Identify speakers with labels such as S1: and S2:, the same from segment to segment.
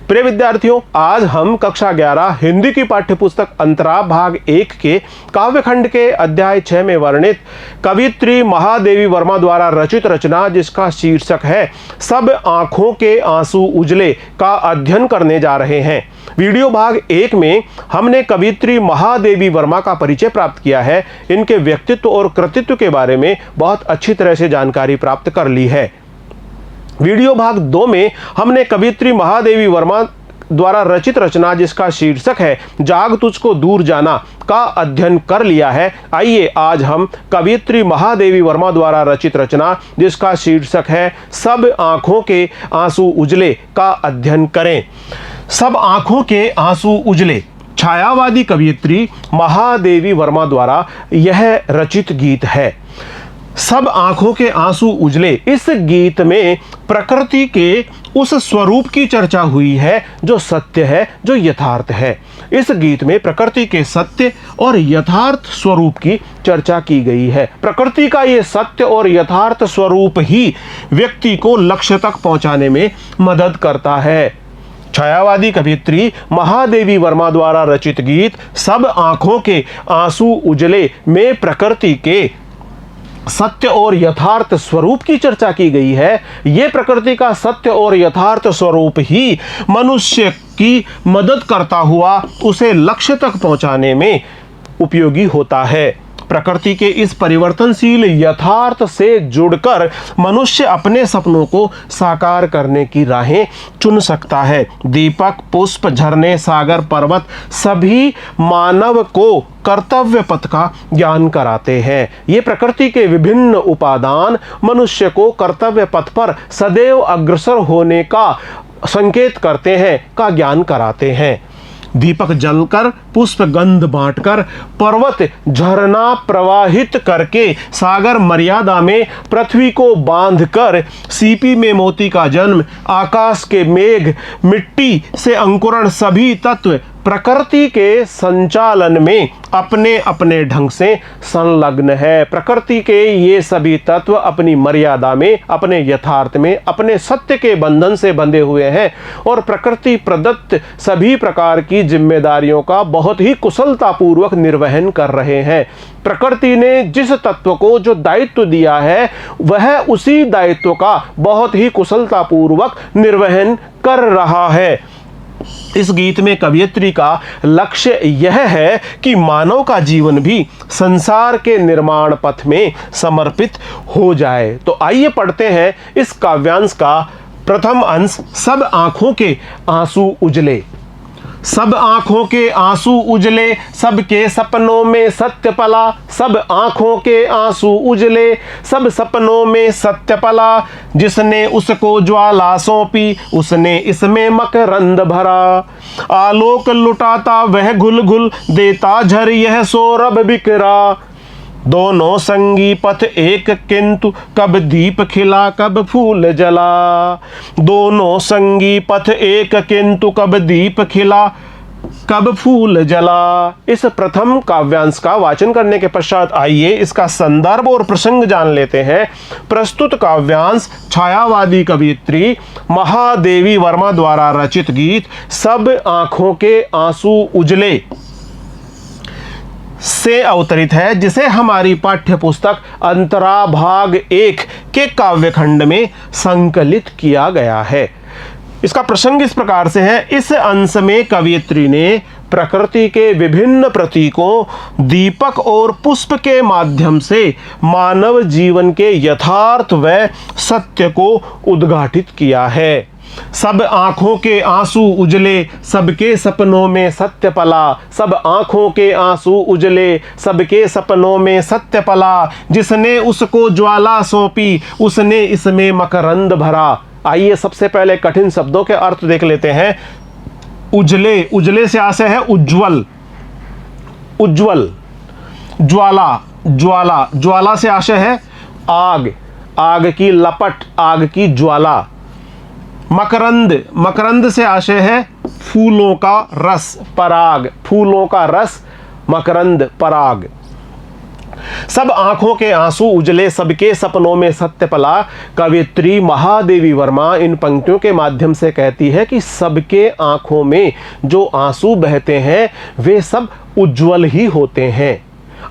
S1: प्रिय विद्यार्थियों, आज हम कक्षा 11 हिंदी की पाठ्यपुस्तक अंतरा भाग 1 के काव्यखंड के अध्याय 6 में वर्णित कवियत्री महादेवी वर्मा द्वारा रचित रचना जिसका शीर्षक है सब आंखों के आंसू उजले का अध्ययन करने जा रहे हैं। वीडियो भाग 1 में हमने कवियत्री महादेवी वर्मा का परिचय प्राप्त किया है। इनके व्यक्तित्व और कृतित्व के बारे में बहुत अच्छी तरह से जानकारी प्राप्त कर ली है। वीडियो भाग 2 में हमने कवियत्री महादेवी वर्मा द्वारा रचित रचना जिसका शीर्षक है जाग तुझको दूर जाना का अध्ययन कर लिया है। आइए आज हम कवियत्री महादेवी वर्मा द्वारा रचित रचना जिसका शीर्षक है सब आंखों के आंसू उजले का अध्ययन करें। सब आंखों के आंसू उजले छायावादी कवियत्री महादेवी वर्मा द्वारा यह रचित गीत है। सब आंखों के आंसू उजले, इस गीत में प्रकृति के उस स्वरूप की चर्चा हुई है जो सत्य है, जो यथार्थ है। इस गीत में प्रकृति के सत्य और यथार्थ स्वरूप की चर्चा की गई है। प्रकृति का ये सत्य और यथार्थ स्वरूप ही व्यक्ति को लक्ष्य तक पहुंचाने में मदद करता है। छायावादी कवियत्री महादेवी वर्मा द्वारा रचित गीत सब आंखों के आंसू उजले में प्रकृति के सत्य और यथार्थ स्वरूप की चर्चा की गई है। यह प्रकृति का सत्य और यथार्थ स्वरूप ही मनुष्य की मदद करता हुआ उसे लक्ष्य तक पहुंचाने में उपयोगी होता है। प्रकृति के इस परिवर्तनशील यथार्थ से जुड़कर मनुष्य अपने सपनों को साकार करने की राहें चुन सकता है। दीपक, पुष्प, झरने, सागर, पर्वत सभी मानव को कर्तव्य पथ का ज्ञान कराते हैं। ये प्रकृति के विभिन्न उपादान मनुष्य को कर्तव्य पथ पर सदैव अग्रसर होने का संकेत करते हैं, का ज्ञान कराते हैं। दीपक जलकर, पुष्प गंध बांटकर, पर्वत झरना प्रवाहित करके, सागर मर्यादा में पृथ्वी को बांधकर, सीपी में मोती का जन्म, आकाश के मेघ, मिट्टी से अंकुरण सभी तत्व प्रकृति के संचालन में अपने अपने ढंग से संलग्न है। प्रकृति के ये सभी तत्व अपनी मर्यादा में, अपने यथार्थ में, अपने सत्य के बंधन से बंधे हुए हैं और प्रकृति प्रदत्त सभी प्रकार की जिम्मेदारियों का बहुत ही कुशलतापूर्वक निर्वहन कर रहे हैं। प्रकृति ने जिस तत्व को जो दायित्व दिया है वह उसी दायित्व का बहुत ही कुशलतापूर्वक निर्वहन कर रहा है। इस गीत में कवियत्री का लक्ष्य यह है कि मानव का जीवन भी संसार के निर्माण पथ में समर्पित हो जाए। तो आइए पढ़ते हैं इस काव्यांश का प्रथम अंश सब आंखों के आंसू उजले। सब आंखों के आंसू उजले, सबके सपनों में सत्य पला। सब आंखों के आंसू उजले, सब सपनों में सत्य पला। जिसने उसको ज्वाला सौंपी, उसने इसमें मकरंद भरा। आलोक लुटाता वह घुल घुल, देता झर यह सौरभ बिखरा। दोनों संगी पथ एक किंतु, कब दीप खिला कब फूल जला। दोनों संगी पथ एक किंतु, कब दीप खिला कब फूल जला। इस प्रथम काव्यांश का वाचन करने के पश्चात आइए इसका संदर्भ और प्रसंग जान लेते हैं। प्रस्तुत काव्यांश छायावादी कवियत्री महादेवी वर्मा द्वारा रचित गीत सब आंखों के आंसू उजले से अवतरित है, जिसे हमारी पाठ्य पुस्तक अंतरा भाग 1 के काव्यखंड में संकलित किया गया है। इसका प्रसंग इस प्रकार से है। इस अंश में कवियत्री ने प्रकृति के विभिन्न प्रतीकों दीपक और पुष्प के माध्यम से मानव जीवन के यथार्थ व सत्य को उद्घाटित किया है। सब आंखों के आंसू उजले, सबके सपनों में सत्य पला। सब आंखों के आंसू उजले, सबके सपनों में सत्य पला। जिसने उसको ज्वाला सौंपी, उसने इसमें मकरंद भरा। आइए सबसे पहले कठिन शब्दों के अर्थ देख लेते हैं। उजले, उजले से आशय है उज्ज्वल, उज्ज्वल। ज्वाला, ज्वाला, ज्वाला से आशय है आग, आग की लपट, आग की ज्वाला। मकरंद, मकरंद से आशय है फूलों का रस, पराग, फूलों का रस, मकरंद, पराग। सब आंखों के आंसू उजले, सबके सपनों में सत्य पला। कवियत्री महादेवी वर्मा इन पंक्तियों के माध्यम से कहती है कि सबके आंखों में जो आंसू बहते हैं वे सब उज्जवल ही होते हैं।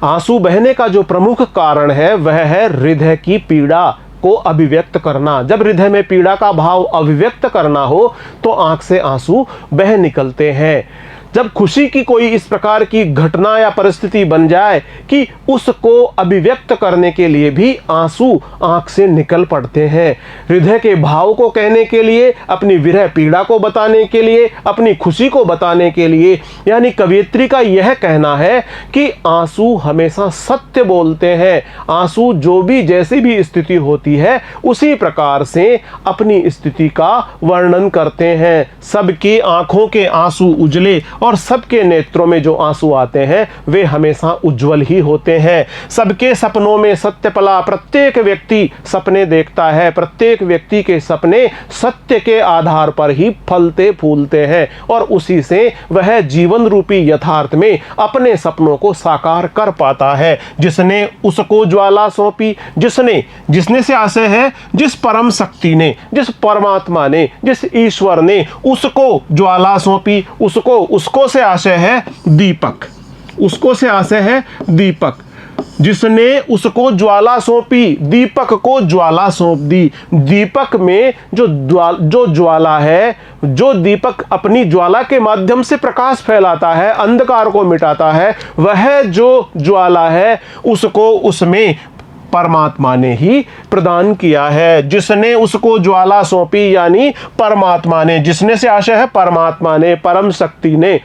S1: आंसू बहने का जो प्रमुख कारण है वह है हृदय की पीड़ा को अभिव्यक्त करना। जब हृदय में पीड़ा का भाव अभिव्यक्त करना हो तो आंख से आंसू बह निकलते हैं। जब खुशी की कोई इस प्रकार की घटना या परिस्थिति बन जाए कि उसको अभिव्यक्त करने के लिए भी आंसू आंख से निकल पड़ते हैं। हृदय के भाव को कहने के लिए, अपनी विरह पीड़ा को बताने के लिए, अपनी खुशी को बताने के लिए, यानी कवियत्री का यह कहना है कि आंसू हमेशा सत्य बोलते हैं। आंसू जो भी जैसी भी स्थिति होती है उसी प्रकार से अपनी स्थिति का वर्णन करते हैं। सबकी आंखों के आंसू उजले और सबके नेत्रों में जो आंसू आते हैं वे हमेशा उज्जवल ही होते हैं। सबके सपनों में सत्य पला। प्रत्येक व्यक्ति सपने देखता है, प्रत्येक व्यक्ति के सपने सत्य के आधार पर ही फलते फूलते हैं और उसी से वह जीवन रूपी यथार्थ में अपने सपनों को साकार कर पाता है। जिसने उसको ज्वाला सौंपी, जिसने से आशय है जिस परम शक्ति ने, जिस परमात्मा ने, जिस ईश्वर ने उसको ज्वाला सौंपी, उसको से आशय है दीपक, उसको से आशय है दीपक। जिसने उसको ज्वाला सौंपी, दीपक को ज्वाला सौंप दी। दीपक में जो ज्वाला है, जो दीपक अपनी ज्वाला के माध्यम से प्रकाश फैलाता है, अंधकार को मिटाता है, वह जो ज्वाला है उसको उसमें परमात्मा ने ही प्रदान किया है। जिसने उसको ज्वाला सौंपी यानी परमात्मा ने, जिसने से आशय है परमात्मा ने, परम शक्ति ने,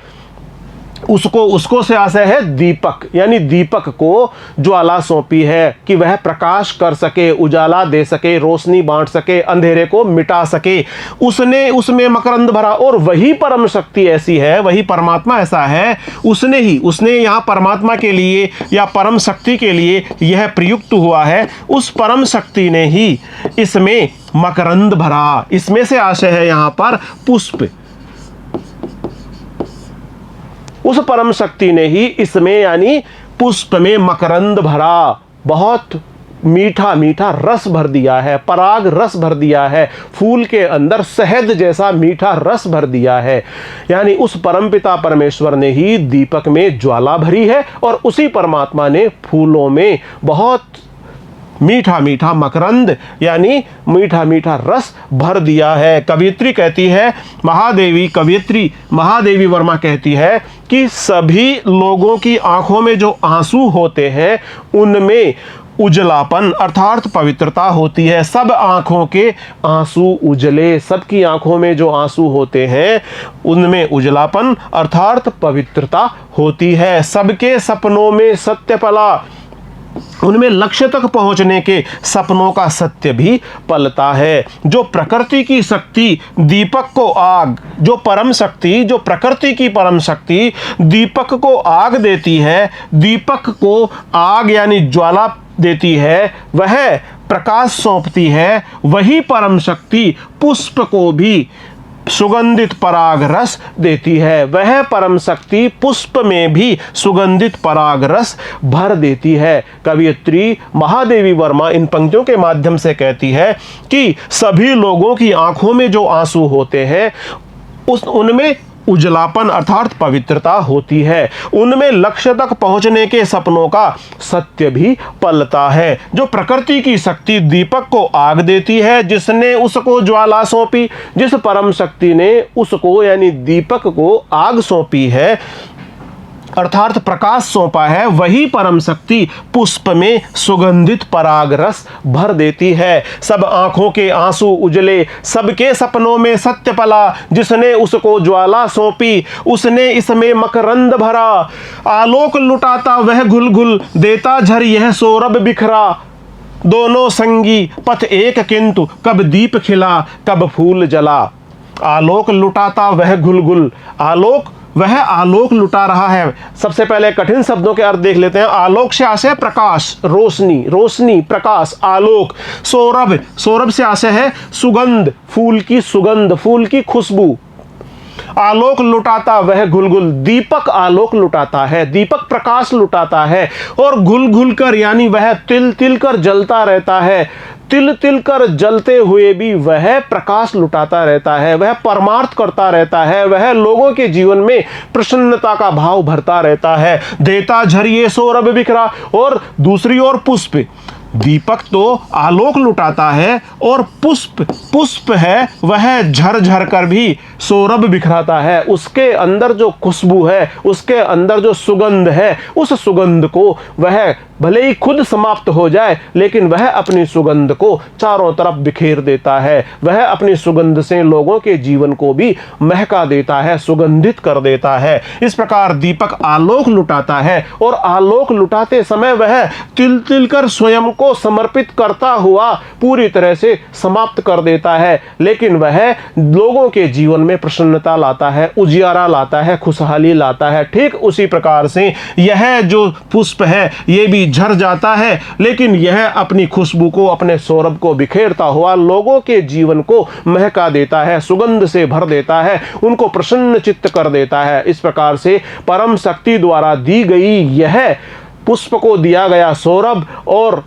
S1: उसको से आशय है दीपक, यानी दीपक को ज्वाला सौंपी है कि वह प्रकाश कर सके, उजाला दे सके, रोशनी बांट सके, अंधेरे को मिटा सके। उसने उसमें मकरंद भरा और वही परम शक्ति ऐसी है, वही परमात्मा ऐसा है, उसने यहाँ परमात्मा के लिए या परम शक्ति के लिए यह प्रयुक्त हुआ है। उस परम शक्ति ने ही इसमें मकरंद भरा। इसमें से आशय है यहाँ पर पुष्प। उस परम शक्ति ने ही इसमें यानी पुष्प में मकरंद भरा, बहुत मीठा मीठा रस भर दिया है, पराग रस भर दिया है, फूल के अंदर शहद जैसा मीठा रस भर दिया है। यानी उस परमपिता परमेश्वर ने ही दीपक में ज्वाला भरी है और उसी परमात्मा ने फूलों में बहुत मीठा मीठा मकरंद यानी मीठा मीठा रस भर दिया है। कवियत्री कहती है, कवियत्री महादेवी वर्मा कहती है कि सभी लोगों की आंखों में जो आंसू होते हैं उनमें उजलापन अर्थात पवित्रता होती है। सब आंखों के आंसू उजले, सबकी आंखों में जो आंसू होते हैं उनमें उजलापन अर्थात पवित्रता होती है। सबके सपनों में सत्य पला, उनमें लक्ष्य तक पहुंचने के सपनों का सत्य भी पलता है। जो प्रकृति की शक्ति दीपक को आग, जो परम शक्ति, जो प्रकृति की परम शक्ति दीपक को आग देती है, दीपक को आग यानी ज्वाला देती है, वह प्रकाश सौंपती है, वही परम शक्ति पुष्प को भी सुगंधित पराग रस देती है। वह परम शक्ति पुष्प में भी सुगंधित पराग रस भर देती है। कवियत्री महादेवी वर्मा इन पंक्तियों के माध्यम से कहती है कि सभी लोगों की आंखों में जो आंसू होते हैं उनमें उजलापन अर्थात पवित्रता होती है, उनमें लक्ष्य तक पहुंचने के सपनों का सत्य भी पलता है। जो प्रकृति की शक्ति दीपक को आग देती है, जिसने उसको ज्वाला सौंपी, जिस परम शक्ति ने उसको यानी दीपक को आग सौंपी है अर्थात प्रकाश सौंपा है, वही परम शक्ति पुष्प में सुगंधित पराग रस भर देती है। सब आंखों के आंसू उजले, सबके सपनों में सत्य पला, जिसने उसको ज्वाला सौंपी उसने इसमें मकरंद भरा। आलोक लुटाता वह घुल घुल, देता झर यह सौरभ बिखरा। दोनों संगी पथ एक किंतु, कब दीप खिला कब फूल जला। आलोक लुटाता वह घुल घुल, वह आलोक लुटा रहा है। सबसे पहले कठिन शब्दों के अर्थ देख लेते हैं। आलोक से आशय है प्रकाश, रोशनी, प्रकाश, आलोक। सौरभ से आशय है सुगंध, फूल की सुगंध, फूल की खुशबू। आलोक लुटाता वह घुल घुल, दीपक आलोक लुटाता है, दीपक प्रकाश लुटाता है, और घुल घुल कर यानी वह तिल तिल कर जलता रहता है, तिल तिल कर जलते हुए भी वह प्रकाश लुटाता रहता है, वह परमार्थ करता रहता है, वह लोगों के जीवन में प्रसन्नता का भाव भरता रहता है। देता झरिए सौरभ बिखरा, और दूसरी ओर पुष्प, दीपक तो आलोक लुटाता है और पुष्प है वह झर झर कर भी सौरभ बिखराता है। उसके अंदर जो खुशबू है, उसके अंदर जो सुगंध है, उस सुगंध को वह भले ही खुद समाप्त हो जाए लेकिन वह अपनी सुगंध को चारों तरफ बिखेर देता है। वह अपनी सुगंध से लोगों के जीवन को भी महका देता है, सुगंधित कर देता है। इस प्रकार दीपक आलोक लुटाता है और आलोक लुटाते समय वह तिल तिल कर स्वयं को समर्पित करता हुआ पूरी तरह से समाप्त कर देता है, लेकिन वह लोगों के जीवन में प्रसन्नता लाता है, उजियारा लाता है, खुशहाली लाता है। ठीक उसी प्रकार से यह जो पुष्प है ये भी झर जाता है, लेकिन यह अपनी खुशबू को, अपने सौरभ को बिखेरता हुआ लोगों के जीवन को महका देता है, सुगंध से भर देता है, उनको प्रसन्न चित्त कर देता है। इस प्रकार से परम शक्ति द्वारा दी गई यह पुष्प को दिया गया सौरभ और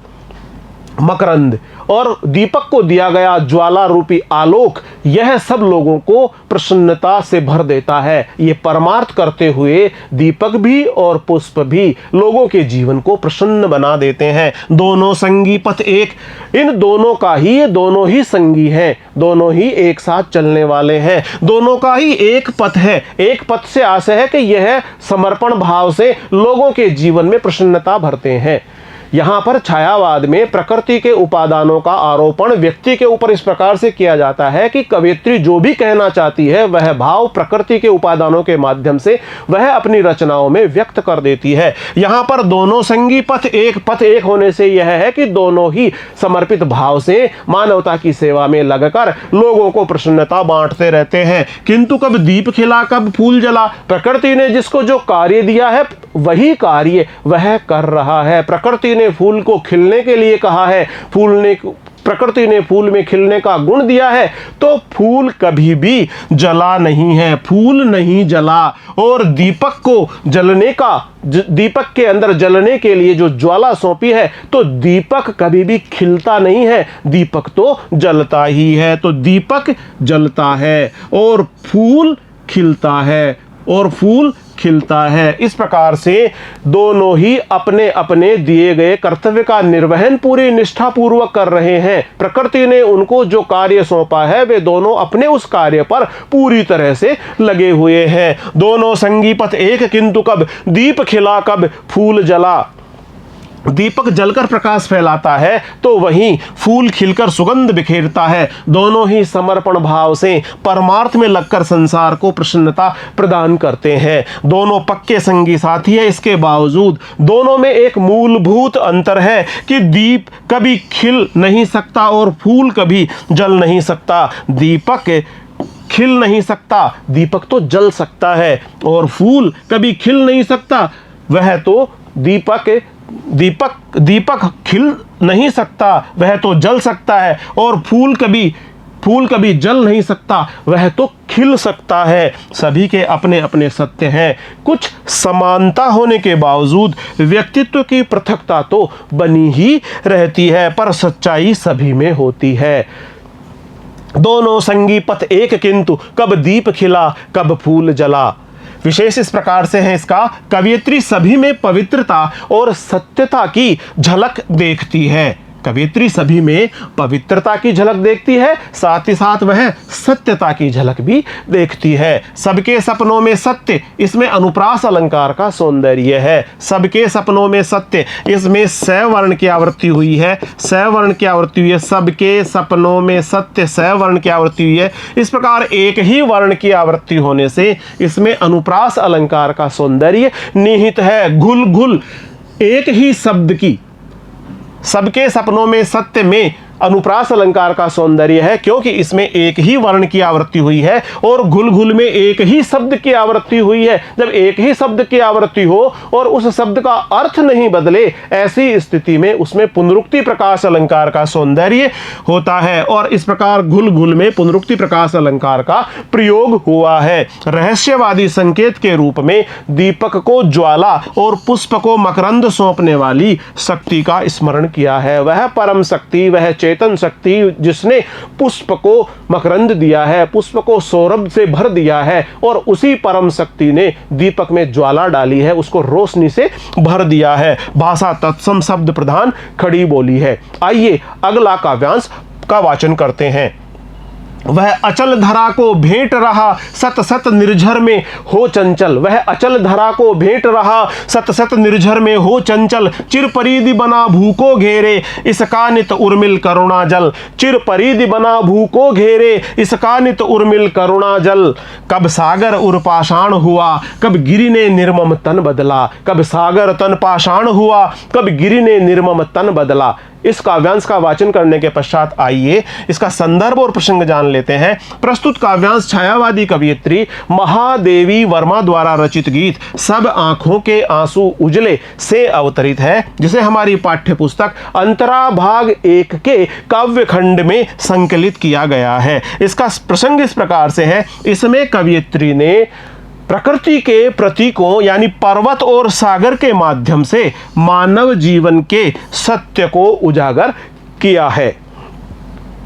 S1: मकरंद और दीपक को दिया गया ज्वाला रूपी आलोक, यह सब लोगों को प्रसन्नता से भर देता है। ये परमार्थ करते हुए दीपक भी और पुष्प भी लोगों के जीवन को प्रसन्न बना देते हैं। दोनों संगी पथ एक, इन दोनों का ही, ये दोनों ही संगी हैं, दोनों ही एक साथ चलने वाले हैं, दोनों का ही एक पथ है। एक पथ से आशय है कि यह समर्पण भाव से लोगों के जीवन में प्रसन्नता भरते हैं। यहाँ पर छायावाद में प्रकृति के उपादानों का आरोपण व्यक्ति के ऊपर इस प्रकार से किया जाता है कि कवयित्री जो भी कहना चाहती है वह भाव प्रकृति के उपादानों के माध्यम से वह अपनी रचनाओं में व्यक्त कर देती है। यहाँ पर दोनों संगी पथ एक होने से यह है कि दोनों ही समर्पित भाव से मानवता की सेवा में लगकर लोगों को प्रसन्नता बांटते रहते हैं। किंतु कब दीप खिला कब फूल जला, प्रकृति ने जिसको जो कार्य दिया है वही कार्य वह कर रहा है। प्रकृति ने फूल को खिलने के लिए कहा है, प्रकृति ने फूल में खिलने का गुण दिया है, तो फूल कभी भी जला नहीं है, फूल नहीं जला। और दीपक को जलने का, दीपक के अंदर जलने के लिए जो ज्वाला सौंपी है, तो दीपक कभी भी खिलता नहीं है, दीपक तो जलता ही है। तो दीपक जलता है और फूल खिलता है, और फूल खिलता है। इस प्रकार से दोनों ही अपने अपने दिए गए कर्तव्य का निर्वहन पूरी निष्ठा पूर्वक कर रहे हैं। प्रकृति ने उनको जो कार्य सौंपा है वे दोनों अपने उस कार्य पर पूरी तरह से लगे हुए हैं। दोनों संगी पथ एक, किंतु कब दीप खिला कब फूल जला। दीपक जलकर प्रकाश फैलाता है तो वहीं फूल खिलकर सुगंध बिखेरता है। दोनों ही समर्पण भाव से परमार्थ में लगकर संसार को प्रसन्नता प्रदान करते हैं। दोनों पक्के संगी साथी है, इसके बावजूद दोनों में एक मूलभूत अंतर है कि दीप कभी खिल नहीं सकता और फूल कभी जल नहीं सकता। दीपक खिल नहीं सकता, दीपक तो जल सकता है, और फूल कभी खिल नहीं सकता, वह तो दीपक खिल नहीं सकता, वह तो जल सकता है, और फूल कभी जल नहीं सकता, वह तो खिल सकता है। सभी के अपने अपने सत्य हैं। कुछ समानता होने के बावजूद व्यक्तित्व की पृथकता तो बनी ही रहती है, पर सच्चाई सभी में होती है। दोनों संगी पथ एक, किंतु कब दीप खिला कब फूल जला। विशेष इस प्रकार से है इसका, कवयित्री सभी में पवित्रता और सत्यता की झलक देखती है। कवयित्री सभी में पवित्रता की झलक देखती है, साथ ही साथ वह सत्यता की झलक भी देखती है। सबके सपनों में सत्य, इसमें अनुप्रास अलंकार का सौंदर्य है। सबके सपनों में सत्य, इसमें सवर्ण की आवृत्ति हुई है, सवर्ण की आवृत्ति हुई है। सबके सपनों में सत्य, सवर्ण की आवृत्ति हुई है। इस प्रकार एक ही वर्ण की आवृत्ति होने से इसमें अनुप्रास अलंकार का सौंदर्य निहित है। घुल घुल एक ही शब्द की, सबके सपनों में सत्य में अनुप्रास अलंकार का सौंदर्य है, क्योंकि इसमें एक ही वर्ण की आवृत्ति हुई है और घुल घुल में एक ही शब्द की आवृत्ति हुई है। जब एक ही शब्द की आवृत्ति हो और उस शब्द का अर्थ नहीं बदले, ऐसी स्थिति में उसमें पुनरुक्ति प्रकाश अलंकार का सौंदर्य होता है और इस प्रकार घुल घुल में पुनरुक्ति प्रकाश अलंकार का प्रयोग हुआ है। रहस्यवादी संकेत के रूप में दीपक को ज्वाला और पुष्प को मकरंद सौंपने वाली शक्ति का स्मरण किया है। वह परम शक्ति, वह चेतन शक्ति जिसने पुष्प को मकरंद दिया है, पुष्प को सौरभ से भर दिया है और उसी परम शक्ति ने दीपक में ज्वाला डाली है, उसको रोशनी से भर दिया है। भाषा तत्सम शब्द प्रधान खड़ी बोली है। आइए अगला काव्यांश का वाचन करते हैं। वह अचल धरा को भेंट रहा सत सत निर्झर में हो चंचल। वह अचल धरा को भेंट रहा सत सत निर्झर में हो चंचल। चिर परिधि बना भूको घेरे इसका नित उर्मिल करुणा जल। चिर परिधि बना भूको घेरे इसका नित उर्मिल करुणा जल। कब सागर उर पाषाण हुआ, कब गिरि ने निर्मम तन बदला। कब सागर तन पाषाण हुआ, कब गिरि ने निर्मम तन बदला। इस काव्यांश का वाचन करने के पश्चात आइए इसका संदर्भ और प्रसंग जान लेते हैं। प्रस्तुत काव्यांश छायावादी कवयित्री महादेवी वर्मा द्वारा रचित गीत सब आंखों के आंसू उजले से अवतरित है, जिसे हमारी पाठ्य पुस्तक अंतरा भाग 1 के काव्य खंड में संकलित किया गया है। इसका प्रसंग इस प्रकार से है। इसमें कवयित्री ने प्रकृति के प्रतीकों यानी पर्वत और सागर के माध्यम से मानव जीवन के सत्य को उजागर किया है।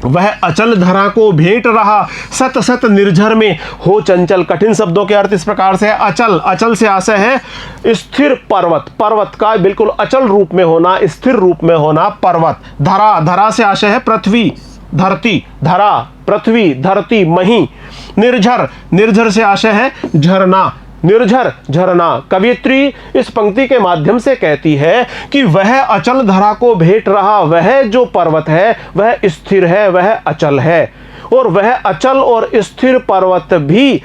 S1: वह अचल धरा को भेंट रहा सत सत निर्झर में हो चंचल। कठिन शब्दों के अर्थ इस प्रकार से है। अचल, अचल से आशय है स्थिर पर्वत, पर्वत का बिल्कुल अचल रूप में होना, स्थिर रूप में होना पर्वत। धरा, धरा से आशय है पृथ्वी, धरती, धरा पृथ्वी, धरती, मही। निर्झर, निर्झर से आशय है झरना, निर्झर झरना। कवयित्री इस पंक्ति के माध्यम से कहती है कि वह अचल धरा को भेंट रहा, वह जो पर्वत है वह स्थिर है, वह अचल है और वह अचल और स्थिर पर्वत भी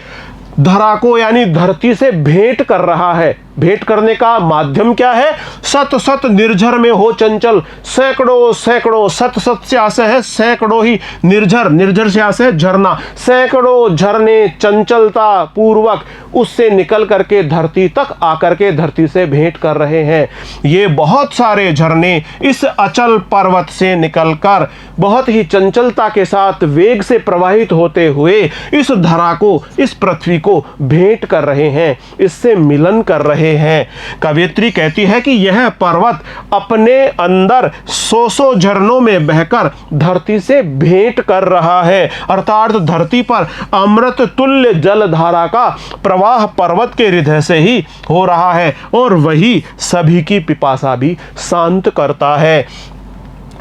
S1: धरा को यानी धरती से भेंट कर रहा है। भेंट करने का माध्यम क्या है? सत सत निर्झर में हो चंचल। सैकड़ों सैकड़ों, सत सत से आशय है सैकड़ों ही, निर्झर, निर्झर से आशय है झरना। सैकड़ों झरने चंचलता पूर्वक उससे निकल करके धरती तक आकर के धरती से भेंट कर रहे हैं। ये बहुत सारे झरने इस अचल पर्वत से निकलकर बहुत ही चंचलता के साथ वेग से प्रवाहित होते हुए इस धरा को, इस पृथ्वी को भेंट कर रहे हैं, इससे मिलन कर रहे हैं। कवयित्री कहती है कि यह पर्वत अपने अंदर सौ सौ झरनों में बहकर धरती से भेंट कर रहा है, अर्थात धरती पर अमृत तुल्य जलधारा का प्रवाह पर्वत के हृदय से ही हो रहा है और वही सभी की पिपासा भी शांत करता है।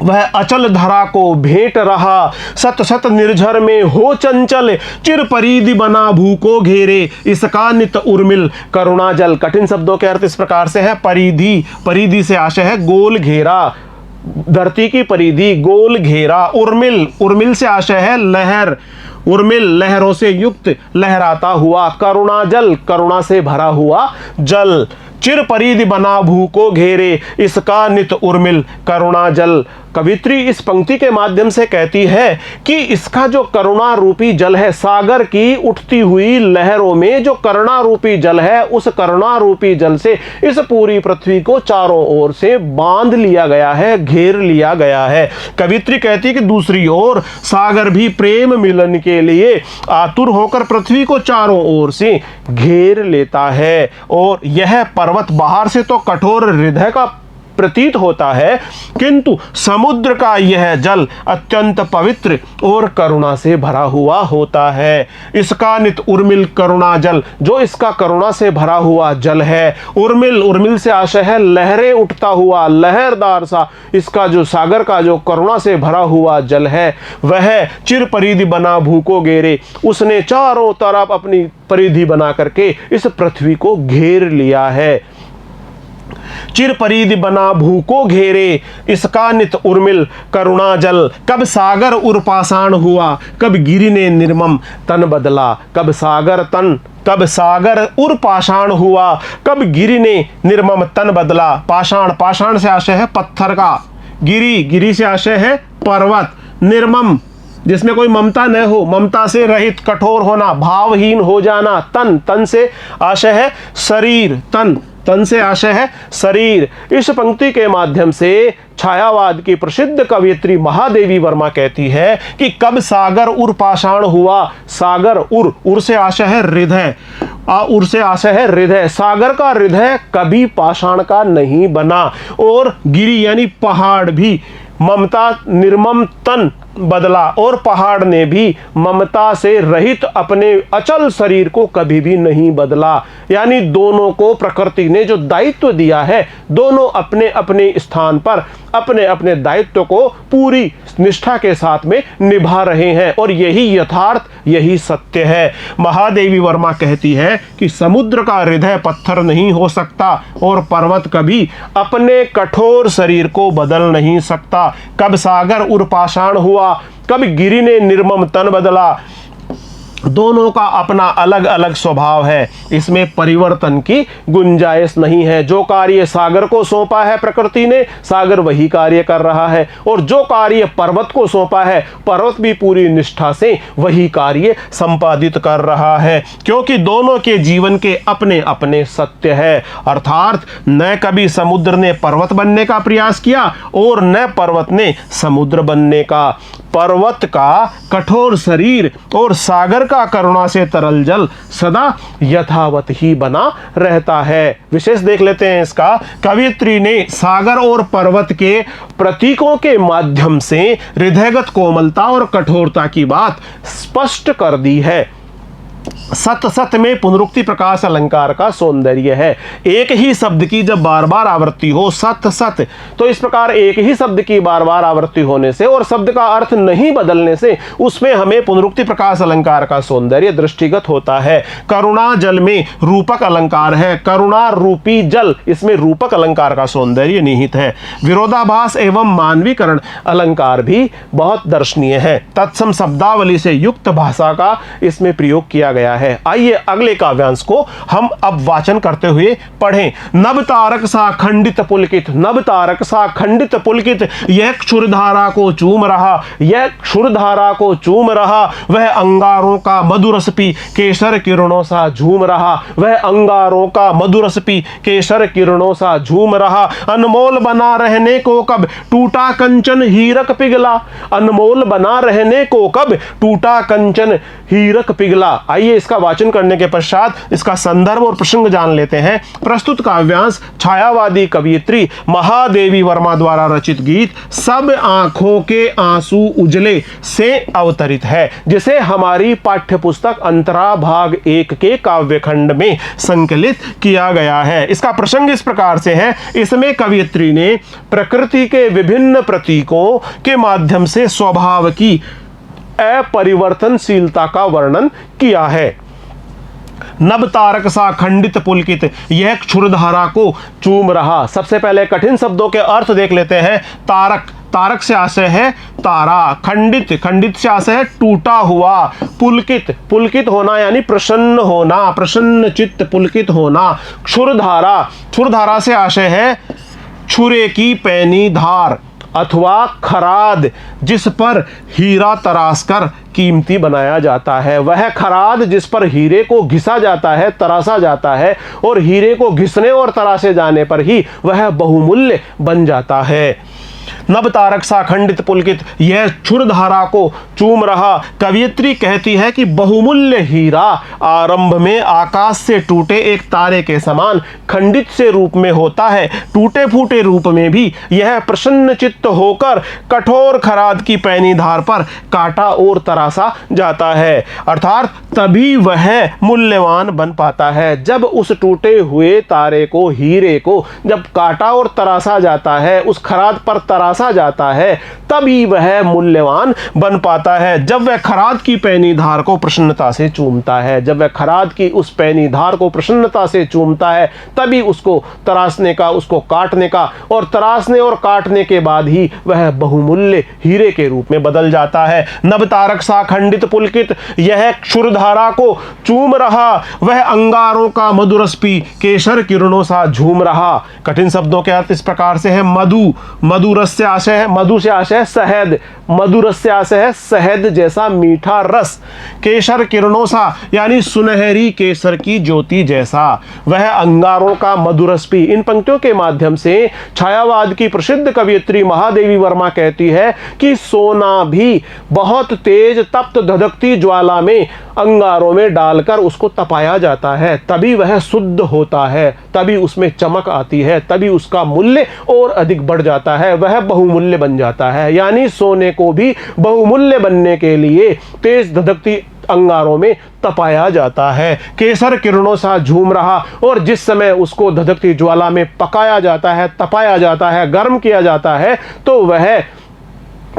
S1: वह अचल धरा को भेंट रहा सत सत निर्झर में हो चंचल। चिर परिधि बना भूको घेरे इसका नित उर्मिल करुणा जल। कठिन शब्दों के अर्थ इस प्रकार से है। परिधि, परिधि से आशय है गोल घेरा, धरती की परिधि, गोल घेरा। उर्मिल, उर्मिल से आशय है लहर, उर्मिल लहरों से युक्त, लहराता हुआ। करुणा जल, करुणा से भरा हुआ जल। चिर परिधि बना भूको घेरे इसका नित उर्मिल करुणा जल। कवित्री इस पंक्ति के माध्यम से कहती है कि इसका जो करुणा रूपी जल है, सागर की उठती हुई लहरों में जो करुणा रूपी जल है, उस करुणा रूपी जल से इस पूरी पृथ्वी को चारों ओर से बांध लिया गया है, घेर लिया गया है। कवित्री कहती है कि दूसरी ओर सागर भी प्रेम मिलन के लिए आतुर होकर पृथ्वी को चारों ओर से घेर लेता है और यह पर्वत बाहर से तो कठोर हृदय का प्रतीत होता है, किंतु समुद्र का यह जल अत्यंत पवित्र और करुणा से भरा हुआ होता है। इसका नित उर्मिल करुणा जल, जो इसका करुणा से भरा हुआ जल है। उर्मिल, उर्मिल से आशय है लहरें उठता हुआ, लहरदार सा इसका जो सागर का जो करुणा से भरा हुआ जल है, वह चिर परिधि बना भूको घेरे, उसने चारों तरफ अपनी परिधि बना करके इस पृथ्वी को घेर लिया है। चिर परिधि बना भूको घेरे इसका नित उर्मिल करुणा जल। कब सागर उर पाषाण हुआ, कब गिरि ने निर्मम तन बदला। कब सागर तन, कब सागर उर पाषाण हुआ, कब गिरि ने निर्मम तन बदला। पाषाण, पाषाण से आशय है पत्थर का। गिरि, गिरि से आशय है पर्वत, निर्मम जिसमें कोई ममता न हो, ममता से रहित, कठोर होना, भावहीन हो जाना। तन, तन से आशय है शरीर, तन, तन से आशय है शरीर। इस पंक्ति के माध्यम से छायावाद की प्रसिद्ध कवयित्री महादेवी वर्मा कहती है कि कब सागर उर पाषाण हुआ। सागर उर, उर से आशय है हृदय, उर से आशय है हृदय। सागर का हृदय कभी पाषाण का नहीं बना। और गिरी यानी पहाड़ भी ममता निर्मम तन बदला, और पहाड़ ने भी ममता से रहित अपने अचल शरीर को कभी भी नहीं बदला। यानी दोनों को प्रकृति ने जो दायित्व दिया है, दोनों अपने अपने स्थान पर अपने अपने दायित्व को पूरी निष्ठा के साथ में निभा रहे हैं, और यही यथार्थ, यही सत्य है। महादेवी वर्मा कहती है कि समुद्र का हृदय पत्थर नहीं हो सकता, और पर्वत कभी अपने कठोर शरीर को बदल नहीं सकता। कब सागर उर पाषाण हुआ, कब गिरि ने निर्मम तन बदला। दोनों का अपना अलग अलग स्वभाव है, इसमें परिवर्तन की गुंजाइश नहीं है। जो कार्य सागर को सौंपा है प्रकृति ने, सागर वही कार्य कर रहा है, और जो कार्य पर्वत को सौंपा है, पर्वत भी पूरी निष्ठा से वही कार्य संपादित कर रहा है, क्योंकि दोनों के जीवन के अपने अपने सत्य है। अर्थात न कभी समुद्र ने पर्वत बनने का प्रयास किया, और न पर्वत ने समुद्र बनने का। पर्वत का कठोर शरीर और सागर का करुणा से तरल जल सदा यथावत ही बना रहता है। विशेष देख लेते हैं इसका। कवयित्री ने सागर और पर्वत के प्रतीकों के माध्यम से हृदयगत कोमलता और कठोरता की बात स्पष्ट कर दी है। सत, सत में पुनरुक्ति प्रकाश अलंकार का सौंदर्य है। एक ही शब्द की जब बार बार आवृत्ति हो, सत सत, तो इस प्रकार एक ही शब्द की बार बार आवृत्ति होने से और शब्द का अर्थ नहीं बदलने से उसमें हमें पुनरुक्ति प्रकाश अलंकार का सौंदर्य दृष्टिगत होता है। करुणा जल में रूपक अलंकार है, करुणा रूपी जल, इसमें रूपक अलंकार का सौंदर्य निहित है। विरोधाभास एवं मानवीकरण अलंकार भी बहुत दर्शनीय है। तत्सम शब्दावली से युक्त भाषा का इसमें प्रयोग किया गया है। आइए अगले काव्यांश को हम अब वाचन करते हुए पढ़ें। नभ तारक सा खंडित पुलकित, नभ तारक सा खंडित पुलकित, यह क्षुरधारा को चूम रहा, यह क्षुरधारा को चूम रहा, वह अंगारों का मधुरस पी केसर किरणों सा झूम रहा, वह अंगारों का मधुरस पी केसर किरणों सा झूम रहा। अनमोल बना रहने को कब टूटा कंचन हीरक पिघला, अनमोल बना रहने को कब टूटा कंचन हीरक पिघला। आइए इसका वाचन करने के पश्चात इसका संदर्भ और प्रसंग जान लेते हैं। प्रस्तुत काव्यांश छायावादी कवयित्री महादेवी वर्मा द्वारा रचित गीत सब आंखों के आंसू उजले से अवतरित है, जिसे हमारी पाठ्यपुस्तक अंतरा भाग 1 के काव्यखंड में संकलित किया गया है। इसका प्रसंग इस प्रकार से है। इसमें कवयित्री ने प्रकृति के विभिन्न प्रतीकों के माध्यम से स्वभाव की अपरिवर्तनशीलता का वर्णन किया है। नभ तारक सा खंडित पुलकित, यह क्षुरधारा को चूम रहा। सबसे पहले कठिन शब्दों के अर्थ देख लेते हैं। तारक, तारक से आशय है तारा। खंडित, खंडित से आशय है टूटा हुआ। पुलकित, पुलकित होना यानी प्रसन्न होना, प्रसन्न चित्त, पुलकित होना। क्षुरधारा, क्षुरधारा से आशय है छुरे की पैनी धार अथवा खराद, जिस पर हीरा तराशकर कीमती बनाया जाता है। वह खराद जिस पर हीरे को घिसा जाता है, तराशा जाता है, और हीरे को घिसने और तराशे जाने पर ही वह बहुमूल्य बन जाता है। नभ तारक सा खंडित पुलकित, यह क्षुरधारा को चूम रहा। कवयित्री कहती है कि बहुमूल्य हीरा आरंभ में आकाश से टूटे एक तारे के समान खंडित से रूप में होता है। टूटे फूटे रूप में भी यह प्रसन्न चित्त होकर कठोर खराद की पैनी धार पर काटा और तराशा जाता है। अर्थात तभी वह मूल्यवान बन पाता है, जब उस टूटे हुए तारे को, हीरे को जब काटा और तराशा जाता है, उस खराद पर तराशा जाता है, तभी वह मूल्यवान बन पाता है। जब वह खराद की पैनी धार को प्रसन्नता से चूमता है, जब वह खराद की उस पैनी धार को प्रसन्नता से चूमता है, तभी उसको तराशने का, उसको काटने का, और तराशने और काटने के बाद ही वह बहुमूल्य हीरे के रूप में बदल जाता है। नभ तारक सा खंडित पुलकित, यह क्षुरधारा को चूम रहा, वह अंगारों का मधुरस पी केसर किरणों सा झूम रहा। कठिन शब्दों के अर्थ इस प्रकार से है। मधु, मधुरस से आशय है, मधु से आशय है शहद, मधुरस से आशय है शहद जैसा मीठा रस। केसर किरणों सा यानी सुनहरी केसर की ज्योति जैसा, वह अंगारों का मधुरस पी। इन पंक्तियों के माध्यम से छायावाद की प्रसिद्ध कवयित्री महादेवी वर्मा कहती है कि सोना भी बहुत तेज तप्त धधकती ज्वाला में अंगारों में डालकर उसको तपाया जाता है, तभी वह शुद्ध होता है, तभी उसमें चमक आती है, तभी उसका मूल्य और अधिक बढ़ जाता है, वह बहुमूल्य बन जाता है। यानी सोने को भी बहुमूल्य बनने के लिए तेज धधकती अंगारों में तपाया जाता है। केसर किरणों सा झूम रहा, और जिस समय उसको धधकती ज्वाला में पकाया जाता है, तपाया जाता है, गर्म किया जाता है, तो वह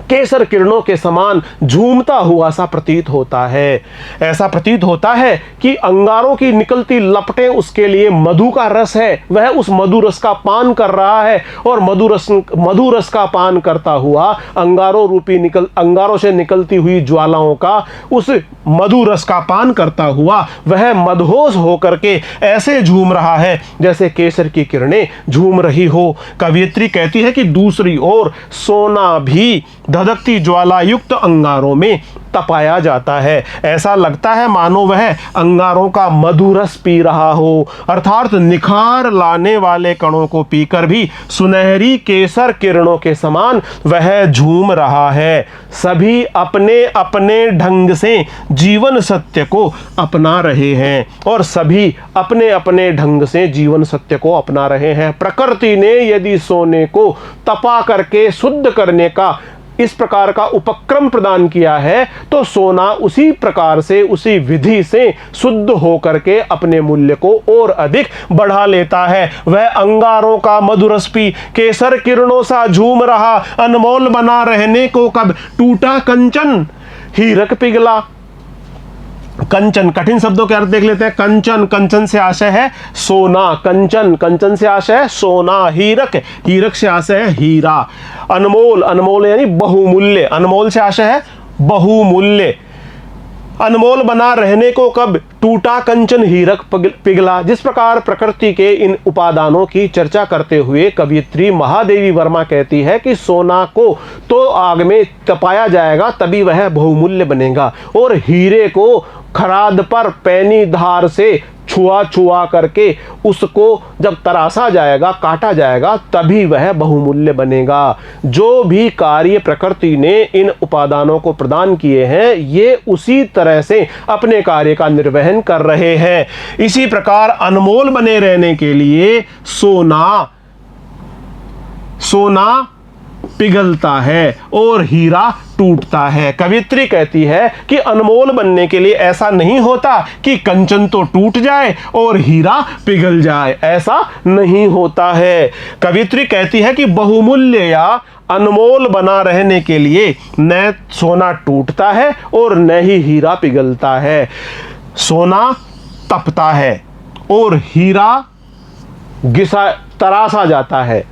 S1: केसर किरणों के समान झूमता हुआ सा प्रतीत होता है। ऐसा प्रतीत होता है कि अंगारों की निकलती लपटें उसके लिए मधु का रस है, वह उस मधु रस का पान कर रहा है, और मधु रस का पान करता हुआ अंगारों से निकलती हुई ज्वालाओं का, उस मधु रस का पान करता हुआ वह मदहोश होकर के ऐसे झूम रहा है जैसे केसर की किरणें झूम रही हो। कवयित्री कहती है कि दूसरी ओर सोना भी धधकती ज्वाला युक्त अंगारों में तपाया जाता है, ऐसा लगता है मानो वह अंगारों का मधुरस पी रहा हो, अर्थात निखार लाने वाले कणों को पीकर भी सुनहरी केसर किरणों के समान वह झूम रहा है। सभी अपने अपने ढंग से जीवन सत्य को अपना रहे हैं, और सभी अपने अपने ढंग से जीवन सत्य को अपना रहे हैं। प्रकृति ने यदि सोने को तपा करके शुद्ध करने का इस प्रकार का उपक्रम प्रदान किया है, तो सोना उसी प्रकार से, उसी विधि से शुद्ध होकर के अपने मूल्य को और अधिक बढ़ा लेता है। वह अंगारों का मधुरस पी केसर किरणों सा झूम रहा, अनमोल बना रहने को कब टूटा कंचन हीरक पिघला। कंचन, कठिन शब्दों के अर्थ देख लेते हैं। कंचन, कंचन से आशय है सोना, कंचन, कंचन से आशय है सोना। हीरक, हीरक से आशय है हीरा। अनमोल, अनमोल यानी बहुमूल्य, अनमोल से आशय है बहुमूल्य। अनमोल बना रहने को कब टूटा कंचन हीरक पिघला। जिस प्रकार प्रकृति के इन उपादानों की चर्चा करते हुए कवयित्री महादेवी वर्मा कहती है कि सोना को तो आग में तपाया जाएगा तभी वह बहुमूल्य बनेगा, और हीरे को खराद पर पैनी धार से छुआ छुआ करके उसको जब तराशा जाएगा, काटा जाएगा, तभी वह बहुमूल्य बनेगा। जो भी कार्य प्रकृति ने इन उपादानों को प्रदान किए हैं, ये उसी तरह से अपने कार्य का निर्वहन कर रहे हैं। इसी प्रकार अनमोल बने रहने के लिए सोना पिघलता है और हीरा टूटता है। कवियत्री कहती है कि अनमोल बनने के लिए ऐसा नहीं होता कि कंचन तो टूट जाए और हीरा पिघल जाए, ऐसा नहीं होता है। कवियत्री कहती है कि बहुमूल्य या अनमोल बना रहने के लिए न सोना टूटता है और न ही हीरा पिघलता है। सोना तपता है और हीरा तराशा जाता है,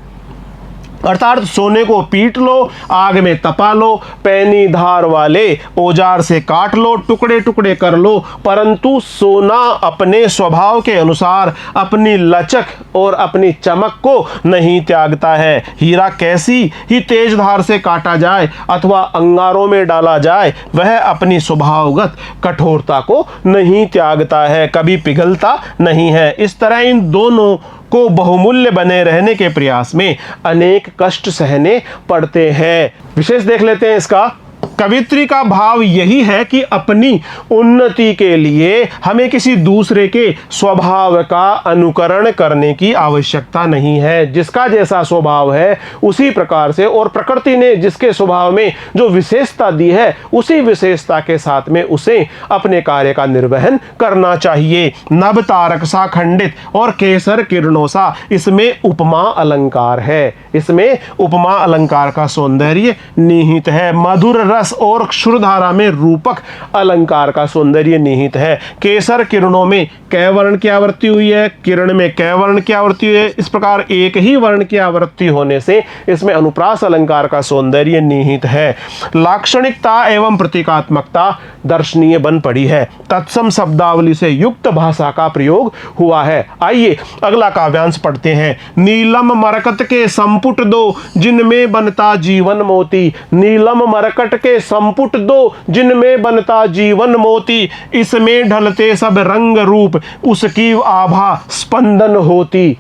S1: अर्थात सोने को पीट लो, आग में तपा लो, पैनी धार वाले औजार से काट लो, टुकड़े टुकड़े कर लो, परंतु सोना अपने स्वभाव के अनुसार अपनी लचक और अपनी चमक को नहीं त्यागता है। हीरा कैसी ही तेज धार से काटा जाए अथवा अंगारों में डाला जाए, वह अपनी स्वभावगत कठोरता को नहीं त्यागता है, कभी पिघलता नहीं है। इस तरह इन दोनों को बहुमूल्य बने रहने के प्रयास में अनेक कष्ट सहने पड़ते हैं। विशेष देख लेते हैं इसका। कवित्री का भाव यही है कि अपनी उन्नति के लिए हमें किसी दूसरे के स्वभाव का अनुकरण करने की आवश्यकता नहीं है। जिसका जैसा स्वभाव है उसी प्रकार से, और प्रकृति ने जिसके स्वभाव में जो विशेषता दी है उसी विशेषता के साथ में उसे अपने कार्य का निर्वहन करना चाहिए। नभ तारक सा खंडित और केसर किरणों सा, इसमें उपमा अलंकार है, इसमें उपमा अलंकार का सौंदर्य निहित है। मधुर रस और क्षुरधारा में रूपक अलंकार का सौंदर्य निहित है। केसर किरणों में कै वर्ण की आवृत्ति हुई है, किरण में कै वर्ण की आवृत्ति हुई है। इस प्रकार एक ही वर्ण की आवृत्ति होने से इसमें अनुप्रास अलंकार का सौंदर्य निहित है। लाक्षणिकता एवं प्रतीकात्मकता दर्शनीय बन पड़ी है। तत्सम शब्दावली से युक्त भाषा का प्रयोग हुआ है। आइए अगला काव्यांश पढ़ते हैं। नीलम मरकत के संपुट दो जिनमें बनता जीवन मोती, नीलम मरकट के संपुट दो जिनमें बनता जीवन मोती, इसमें ढलते सब रंग रूप उसकी आभा स्पंदन होती।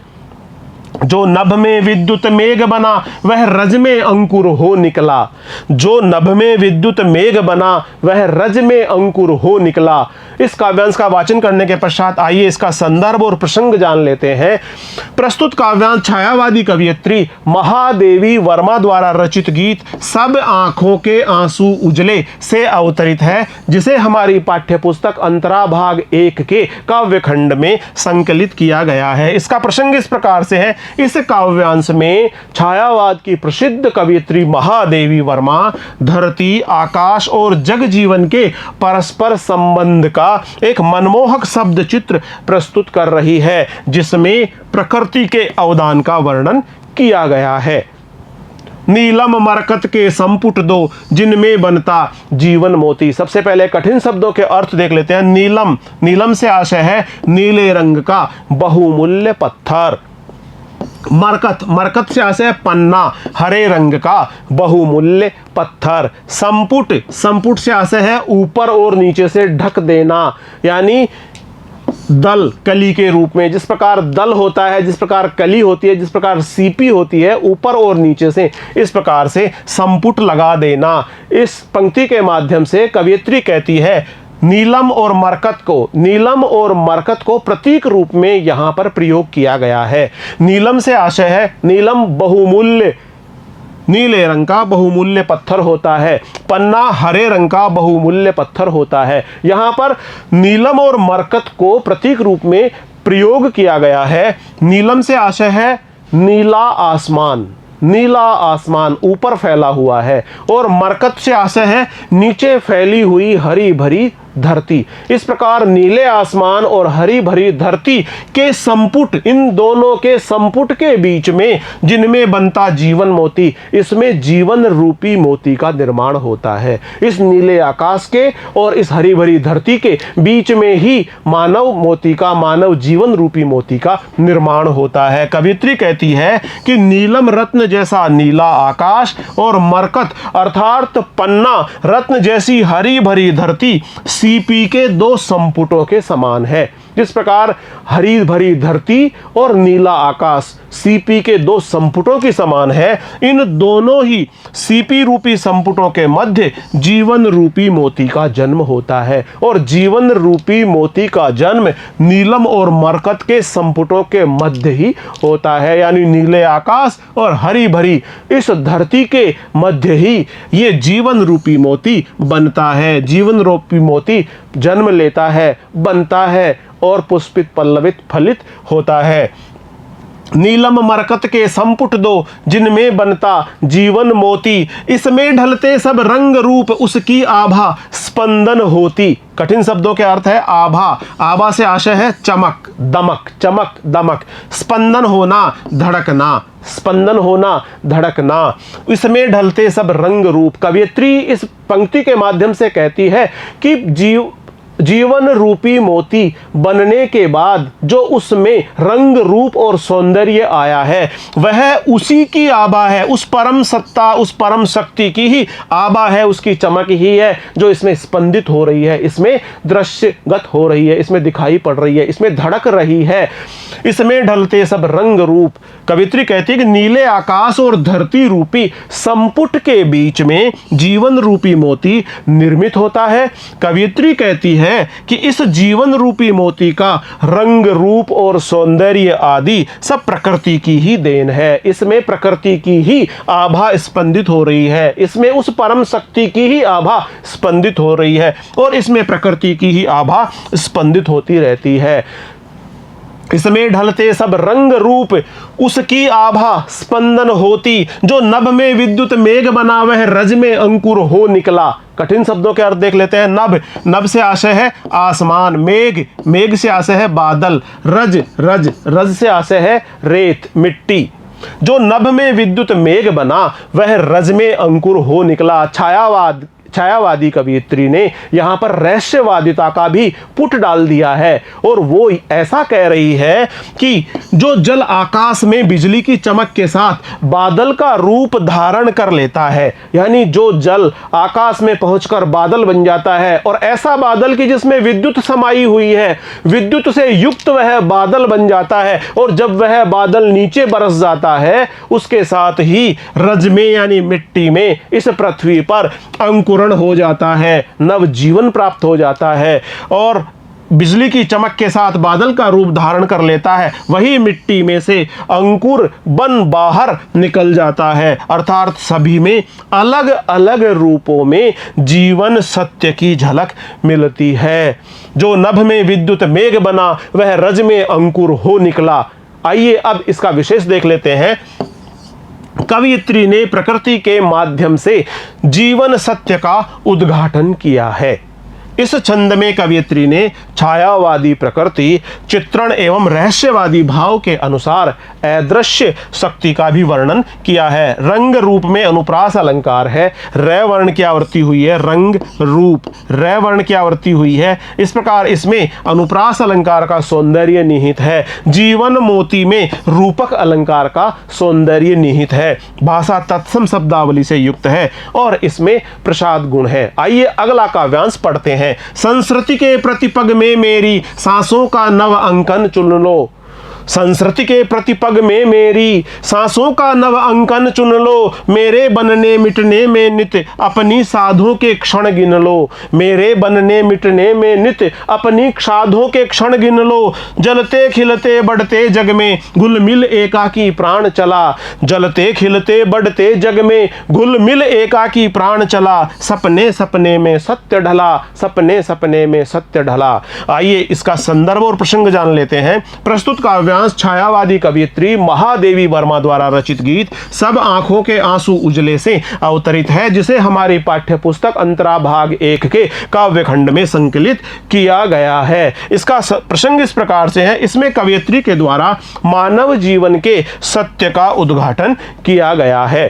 S1: जो नभ में विद्युत मेघ बना वह रज में अंकुर हो निकला, जो नभ में विद्युत मेघ बना वह रज में अंकुर हो निकला। इस काव्यांश का वाचन करने के पश्चात आइए इसका संदर्भ और प्रसंग जान लेते हैं। प्रस्तुत काव्यांश छायावादी कवयित्री महादेवी वर्मा द्वारा रचित गीत सब आंखों के आंसू उजले से अवतरित है, जिसे हमारी पाठ्यपुस्तक अंतरा भाग 1 के काव्यखंड में संकलित किया गया है। इसका प्रसंग इस प्रकार से है। इस काव्यांश में छायावाद की प्रसिद्ध कवयित्री महादेवी वर्मा धरती, आकाश और जग जीवन के परस्पर संबंध का एक मनमोहक शब्द चित्र प्रस्तुत कर रही है, जिसमें प्रकृति के अवदान का वर्णन किया गया है। नीलम मरकत के संपुट दो जिनमें बनता जीवन मोती। सबसे पहले कठिन शब्दों के अर्थ देख लेते हैं। नीलम, नीलम से आशय है नीले रंग का बहुमूल्य पत्थर। मरकत, मरकत से आशय है पन्ना, हरे रंग का बहुमूल्य पत्थर। संपुट, संपुट से आशय है ऊपर और नीचे से ढक देना, यानी दल, कली के रूप में। जिस प्रकार दल होता है, जिस प्रकार कली होती है, जिस प्रकार सीपी होती है ऊपर और नीचे से, इस प्रकार से संपुट लगा देना। इस पंक्ति के माध्यम से कवयित्री कहती है नीलम और मरकत को, नीलम और मरकत को प्रतीक रूप में यहां पर प्रयोग किया गया है। नीलम से आशय है नीलम बहुमूल्य, नीले रंग का बहुमूल्य पत्थर होता है। पन्ना हरे रंग का बहुमूल्य पत्थर होता है। यहां पर नीलम और मरकत को प्रतीक रूप में प्रयोग किया गया है। नीलम से आशय है नीला आसमान, नीला आसमान ऊपर फैला हुआ है, और मरकत से आशय है नीचे फैली हुई हरी भरी धरती। इस प्रकार नीले आसमान और हरी भरी धरती के संपुट, इन दोनों के संपुट के बीच में जिनमें बनता जीवन मोती, इसमें जीवन रूपी मोती का निर्माण होता है। इस नीले आकाश के और इस हरी भरी धरती के बीच में ही मानव मोती का, मानव जीवन रूपी मोती का निर्माण होता है। कवयित्री कहती है कि नीलम रत्न जैसा नीला आकाश और मरकत अर्थात पन्ना रत्न जैसी हरी भरी धरती सीपी के दो संपुटों के समान है। जिस प्रकार हरी भरी धरती और नीला आकाश सीपी के दो संपुटों की समान है, इन दोनों ही सीपी रूपी संपुटों के मध्य जीवन रूपी मोती का जन्म होता है, और जीवन रूपी मोती का जन्म नीलम और मरकत के संपुटों के मध्य ही होता है, यानी नीले आकाश और हरी भरी इस धरती के मध्य ही ये जीवन रूपी मोती बनता है। जीवन रूपी मोती जन्म लेता है, बनता है और पुष्पित पल्लवित फलित होता है। नीलम मरकत के संपुट दो जिनमें बनता जीवन मोती, इसमें ढलते सब रंग रूप उसकी आभा स्पंदन होती। कठिन शब्दों के अर्थ है आभा, आभा से आशय है चमक दमक, चमक दमक। स्पंदन होना, धड़कना, स्पंदन होना, धड़कना। इसमें ढलते सब रंग रूप। कवयित्री इस पंक्ति के माध्यम से कहती है कि जीवन रूपी मोती बनने के बाद जो उसमें रंग रूप और सौंदर्य आया है, वह उसी की आभा है, उस परम सत्ता, उस परम शक्ति की ही आभा है, उसकी चमक ही है जो इसमें स्पंदित हो रही है, इसमें दृश्यगत हो रही है, इसमें दिखाई पड़ रही है, इसमें धड़क रही है। इसमें ढलते सब रंग रूप। कवयित्री कहती है कि नीले आकाश और धरती रूपी संपुट के बीच में जीवन रूपी मोती निर्मित होता है। कवयित्री कहती है कि इस जीवन रूपी मोती का रंग रूप और सौंदर्य आदि सब प्रकृति की ही देन है। इसमें प्रकृति की ही आभा स्पंदित हो रही है, इसमें उस परम शक्ति की ही आभा स्पंदित हो रही है, और इसमें प्रकृति की ही आभा स्पंदित होती रहती है। इसमें ढलते सब रंग रूप उसकी आभा स्पंदन होती, जो नभ में विद्युत मेघ बना वह रज में अंकुर हो निकला। कठिन शब्दों के अर्थ देख लेते हैं। नभ, नभ से आशय है आसमान। मेघ, मेघ से आशय है बादल। रज, रज, रज से आशय है रेत, मिट्टी। जो नभ में विद्युत मेघ बना वह रज में अंकुर हो निकला। छायावादी कवियत्री ने यहाँ पर रहस्यवादिता का भी पुट डाल दिया है और वो ऐसा कह रही है कि जो जल आकाश में बिजली की चमक के साथ बादल का रूप धारण कर लेता है, यानी जो जल आकाश में पहुंचकर बादल बन जाता है और ऐसा बादल की जिसमें विद्युत समाई हुई है, विद्युत से युक्त वह बादल बन जाता है और जब वह बादल नीचे बरस जाता है उसके साथ ही रज में यानी मिट्टी में इस पृथ्वी पर अंकुर हो जाता है, नव जीवन प्राप्त हो जाता है और बिजली की चमक के साथ बादल का रूप धारण कर लेता है। वही मिट्टी में से अंकुर बन बाहर निकल जाता है। अर्थात सभी में अलग अलग रूपों में जीवन सत्य की झलक मिलती है। जो नभ में विद्युत मेघ बना वह रज में अंकुर हो निकला। आइए अब इसका विशेष देख लेते हैं। कवियत्री ने प्रकृति के माध्यम से जीवन सत्य का उद्घाटन किया है। इस छंद में कवियत्री ने छायावादी प्रकृति, चित्रण एवं रहस्यवादी भाव के अनुसार अदृश्य शक्ति का भी वर्णन किया है। रंग रूप में अनुप्रास अलंकार है। रै वर्ण की आवृत्ति हुई है। रंग रूप, रै वर्ण की आवृत्ति हुई है। इस प्रकार इसमें अनुप्रास अलंकार का सौंदर्य निहित है। जीवन मोती में रूपक अलंकार का सौंदर्य निहित है। भाषा तत्सम शब्दावली से युक्त है और इसमें प्रसाद गुण है। आइए अगला काव्यांश पढ़ते हैं। संस्कृति के प्रतिपग में मेरी सांसों का नव अंकन चुन लो। संस्कृति के प्रतिपग में मेरी सांसों का नव अंकन चुन लो। मेरे बनने मिटने में नित अपनी साधों के क्षण गिन लो। मेरे बनने मिटने में नित अपनी साधों के क्षण गिन लो। जलते खिलते बढ़ते जग में घुल मिल एकाकी प्राण चला। जलते खिलते बढ़ते जग में घुल मिल एकाकी प्राण चला। सपने सपने में सत्य ढला। सपने सपने में सत्य ढला। आइए इसका संदर्भ और प्रसंग जान लेते हैं। प्रस्तुत काव्यांश छायावादी कवियत्री महादेवी वर्मा द्वारा रचित गीत सब आंखों के आंसू उजले से अवतरित है, जिसे हमारी पाठ्य पुस्तक अंतरा भाग 1 के काव्य खंड में संकलित किया गया है। इसका प्रसंग इस प्रकार से है। इसमें कवियत्री के द्वारा मानव जीवन के सत्य का उद्घाटन किया गया है।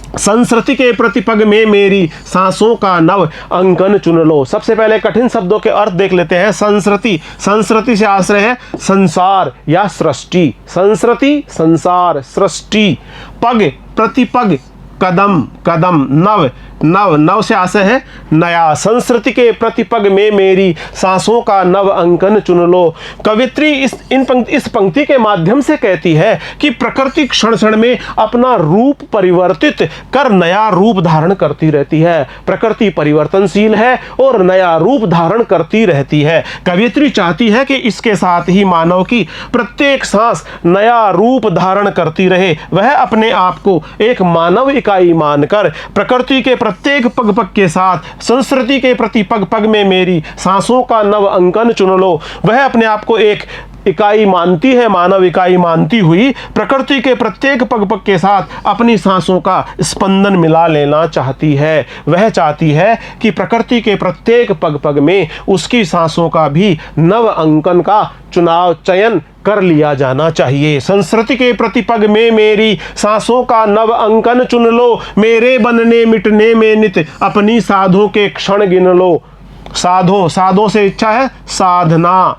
S1: संस्कृति के प्रतिपग में मेरी सांसों का नव अंकन चुन लो। सबसे पहले कठिन शब्दों के अर्थ देख लेते हैं। संस्कृति, संस्कृति से आश्रय है संसार या सृष्टि। संस्कृति संसार, सृष्टि। पग, प्रतिपग कदम, कदम। नव, नव, नव से आशय है नया। संस्कृति के प्रतिपग में मेरी सांसों का नव अंकन चुन लो। कवित्री इस पंक्ति के माध्यम से कहती है कि प्रकृति क्षण क्षण में अपना रूप परिवर्तित कर नया रूप धारण करती रहती है। प्रकृति परिवर्तनशील है और नया रूप धारण करती रहती है। कवित्री चाहती है कि इसके साथ ही मानव की प्रत्येक सांस नया रूप धारण करती रहे। वह अपने आप को एक मानव इकाई मानकर प्रकृति के प्रत्येक पग पग के साथ संस्कृति के प्रति पग पग में मेरी सांसों का नव अंकन चुन लो। वह अपने आप को एक इकाई मानती है, मानव इकाई मानती हुई प्रकृति के प्रत्येक पग पग के साथ अपनी सांसों का स्पंदन मिला लेना चाहती है। वह चाहती है कि प्रकृति के प्रत्येक पग पग में उसकी सांसों का भी नव अंकन का चयन कर लिया जाना चाहिए। संस्कृति के प्रतिपग में मेरी सांसों का नव अंकन चुन लो। मेरे बनने मिटने में नित अपनी साधों के क्षण गिन लो। साधों, साधों से इच्छा है साधना,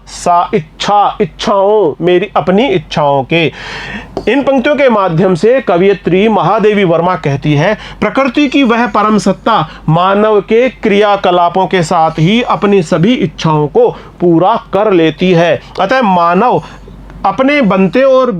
S1: इच्छा, इच्छाओं, मेरी अपनी इच्छाओं के। इन पंक्तियों के माध्यम से कवियत्री महादेवी वर्मा कहती है प्रकृति की वह परम सत्ता मानव के क्रियाकलापों के साथ ही अपनी सभी इच्छाओं को पूरा कर लेती है। अतः मानव अपने बनते और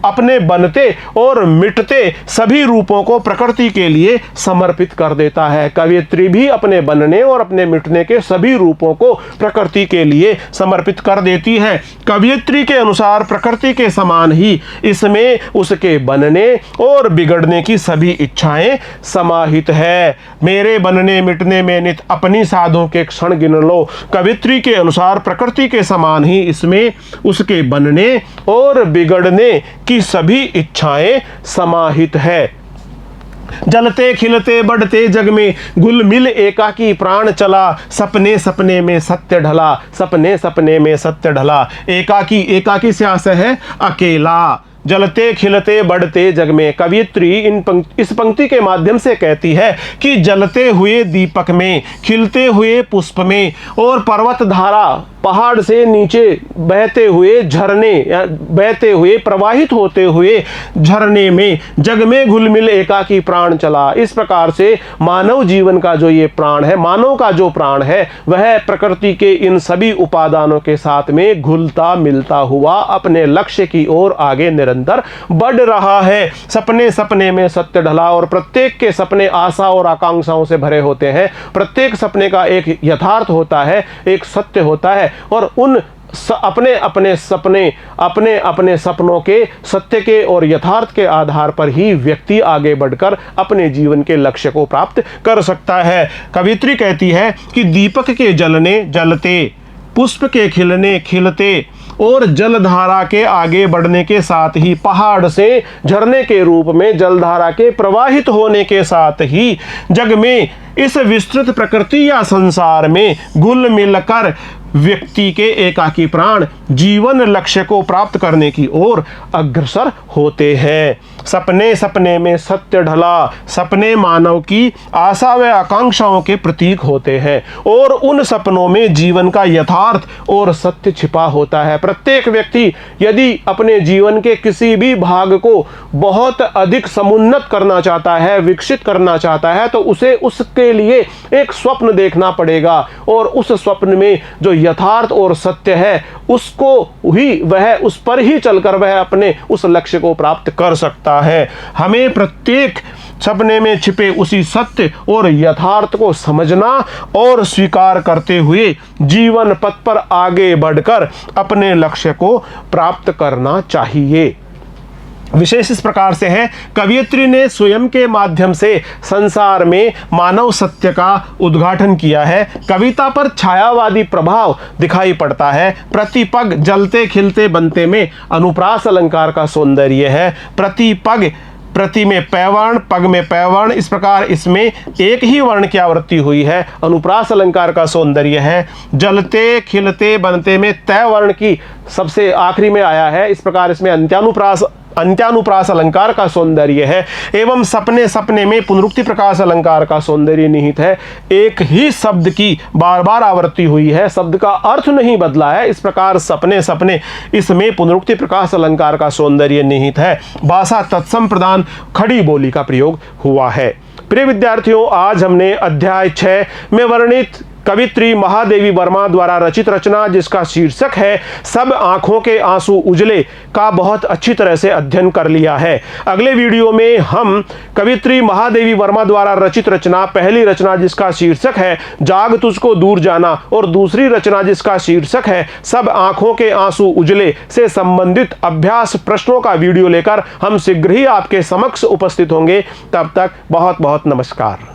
S1: अपने बनते और मिटते सभी रूपों को प्रकृति के लिए समर्पित कर देता है। कवियत्री भी अपने बनने और अपने मिटने के सभी रूपों को प्रकृति के लिए समर्पित कर देती है। कवियत्री के अनुसार प्रकृति के समान ही इसमें उसके बनने और बिगड़ने की सभी इच्छाएं समाहित है। मेरे बनने मिटने में नित अपनी साधों के क्षण गिन लो। कवियत्री के अनुसार प्रकृति के समान ही इसमें उसके बनने और बिगड़ने की सभी इच्छाएं समाहित है। जलते खिलते बढ़ते जग में घुल मिल एकाकी प्राण चला, सपने सपने में सत्य ढला, सपने सपने में सत्य ढला। एकाकी, एकाकी से आशय है अकेला। जलते खिलते बढ़ते जग में, कवियत्री इस पंक्ति के माध्यम से कहती है कि जलते हुए दीपक में, खिलते हुए पुष्प में और पर्वत धारा, पहाड़ से नीचे बहते हुए झरने या बहते हुए प्रवाहित होते हुए झरने में जग में घुल मिल एकाकी प्राण चला। इस प्रकार से मानव जीवन का जो ये प्राण है, मानव का जो प्राण है, वह प्रकृति के इन सभी उपादानों के साथ में घुलता मिलता हुआ अपने लक्ष्य की ओर आगे निरंतर बढ़ रहा है। सपने सपने में सत्य ढला, और प्रत्येक के सपने आशा और आकांक्षाओं से भरे होते हैं। प्रत्येक सपने का एक यथार्थ होता है, एक सत्य होता है, और उन अपने अपने सपनों के सत्य के और यथार्थ के आधार पर ही व्यक्ति आगे बढ़कर अपने जीवन के लक्ष्य को प्राप्त कर सकता है। कवियत्री कहती है कि दीपक के जलने जलते, पुष्प के खिलने खिलते और जलधारा के आगे बढ़ने के साथ ही, पहाड़ से झरने के रूप में जलधारा के प्रवाहित होने के साथ ही जग में, इस विस्तृत प्रकृति या संसार में घुल मिलकर व्यक्ति के एकाकी प्राण जीवन लक्ष्य को प्राप्त करने की ओर अग्रसर होते हैं। सपने सपने में सत्य ढला, सपने मानव की आशा व आकांक्षाओं के प्रतीक होते हैं, और उन सपनों में जीवन का यथार्थ और सत्य छिपा होता है। प्रत्येक व्यक्ति यदि अपने जीवन के किसी भी भाग को बहुत अधिक समुन्नत करना चाहता है, विकसित करना चाहता है, तो उसे उसके लिए एक स्वप्न देखना पड़ेगा, और उस स्वप्न में जो यथार्थ और सत्य है उसको ही वह, उस पर ही चलकर वह अपने उस लक्ष्य को प्राप्त कर सकता है। हमें प्रत्येक सपने में छिपे उसी सत्य और यथार्थ को समझना और स्वीकार करते हुए जीवन पथ पर आगे बढ़कर अपने लक्ष्य को प्राप्त करना चाहिए। विशेष इस प्रकार से है, कवियत्री ने स्वयं के माध्यम से संसार में मानव सत्य का उद्घाटन किया है। कविता पर छायावादी प्रभाव दिखाई पड़ता है। प्रतिपग जलते खिलते बनते में अनुप्रास अलंकार का सौंदर्य है। प्रतिपग, प्रति में पैवर्ण, पग में पैवर्ण, इस प्रकार इसमें एक ही वर्ण की आवृत्ति हुई है। अनुप्रास अलंकार का सौंदर्य है। जलते खिलते बनते में तय वर्ण की सबसे आखिरी में आया है, इस प्रकार इसमें अंत्यानुप्रास अलंकार का सौंदर्य है। एवं सपने सपने में पुनरुक्ति प्रकाश अलंकार का सौंदर्य निहित है। एक ही शब्द की बार बार आवृत्ति हुई है, शब्द का अर्थ नहीं बदला है, इस प्रकार सपने सपने इसमें पुनरुक्ति प्रकाश अलंकार का सौंदर्य निहित है। भाषा तत्सम प्रदान खड़ी बोली का प्रयोग हुआ है। प्रिय विद्यार्थियों, आज हमने अध्याय 6 में वर्णित कवित्री महादेवी वर्मा द्वारा रचित रचना जिसका शीर्षक है सब आंखों के आंसू उजले का बहुत अच्छी तरह से अध्ययन कर लिया है। अगले वीडियो में हम कवित्री महादेवी वर्मा द्वारा रचित रचना, पहली रचना जिसका शीर्षक है जाग तुझको दूर जाना और दूसरी रचना जिसका शीर्षक है सब आंखों के आंसू उजले से संबंधित अभ्यास प्रश्नों का वीडियो लेकर हम शीघ्र ही आपके समक्ष उपस्थित होंगे। तब तक बहुत बहुत नमस्कार।